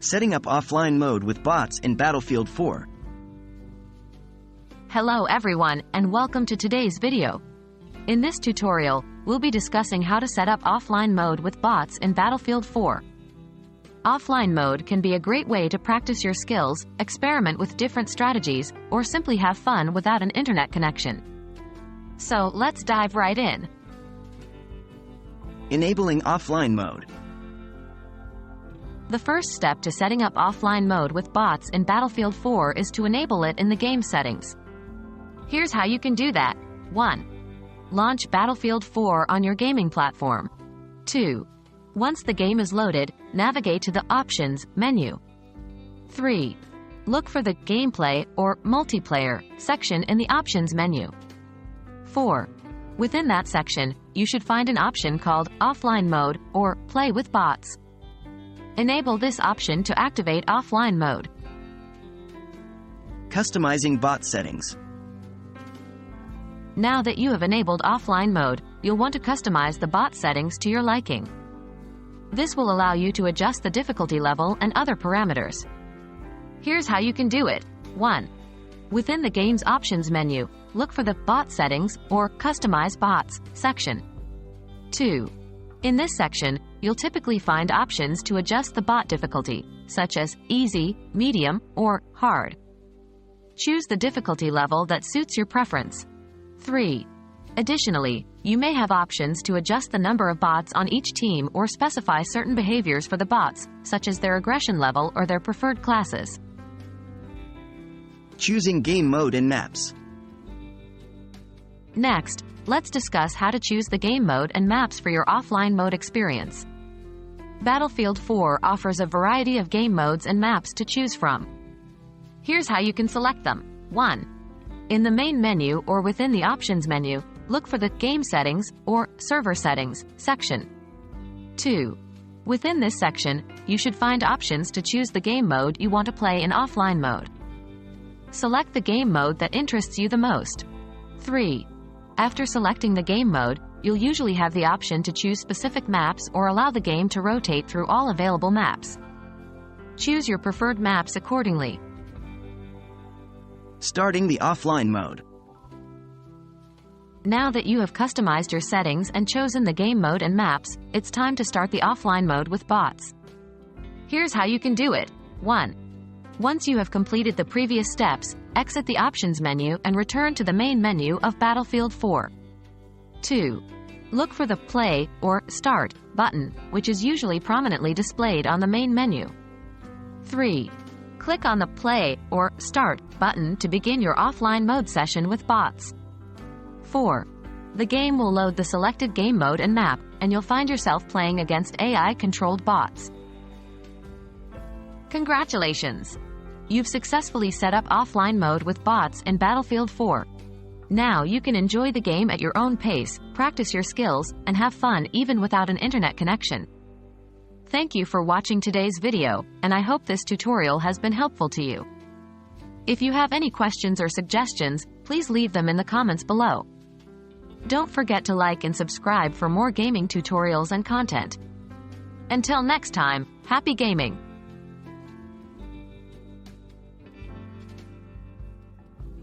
Setting up offline mode with bots in Battlefield 4. Hello everyone, and welcome to today's video. In this tutorial, we'll be discussing how to set up offline mode with bots in Battlefield 4. Offline mode can be a great way to practice your skills, experiment with different strategies, or simply have fun without an internet connection. So let's dive right in. Enabling offline mode. The first step to setting up offline mode with bots in Battlefield 4 is to enable it in the game settings. Here's how you can do that. 1. Launch Battlefield 4 on your gaming platform. 2. Once the game is loaded, navigate to the Options menu. 3. Look for the Gameplay or Multiplayer section in the Options menu. 4. Within that section, you should find an option called Offline Mode or Play with Bots. Enable this option to activate offline mode. Customizing bot settings. Now that you have enabled offline mode, you'll want to customize the bot settings to your liking. This will allow you to adjust the difficulty level and other parameters. Here's how you can do it. 1. Within the game's options menu, look for the Bot Settings or Customize Bots section. 2. In this section, you'll typically find options to adjust the bot difficulty, such as Easy, Medium, or Hard. Choose the difficulty level that suits your preference. 3. Additionally, you may have options to adjust the number of bots on each team or specify certain behaviors for the bots, such as their aggression level or their preferred classes. Choosing game mode in maps. Next, let's discuss how to choose the game mode and maps for your offline mode experience. Battlefield 4 offers a variety of game modes and maps to choose from. Here's how you can select them. 1. In the main menu or within the Options menu, look for the Game Settings or Server Settings section. 2. Within this section, you should find options to choose the game mode you want to play in offline mode. Select the game mode that interests you the most. 3. After selecting the game mode, you'll usually have the option to choose specific maps or allow the game to rotate through all available maps. Choose your preferred maps accordingly. Starting the offline mode. Now that you have customized your settings and chosen the game mode and maps, it's time to start the offline mode with bots. Here's how you can do it. 1. Once you have completed the previous steps, exit the Options menu and return to the main menu of Battlefield 4. 2. Look for the Play or Start button, which is usually prominently displayed on the main menu. 3. Click on the Play or Start button to begin your offline mode session with bots. 4. The game will load the selected game mode and map, and you'll find yourself playing against AI-controlled bots. Congratulations! You've successfully set up offline mode with bots in Battlefield 4. Now you can enjoy the game at your own pace, practice your skills, and have fun even without an internet connection. Thank you for watching today's video, and I hope this tutorial has been helpful to you. If you have any questions or suggestions, please leave them in the comments below. Don't forget to like and subscribe for more gaming tutorials and content. Until next time, happy gaming!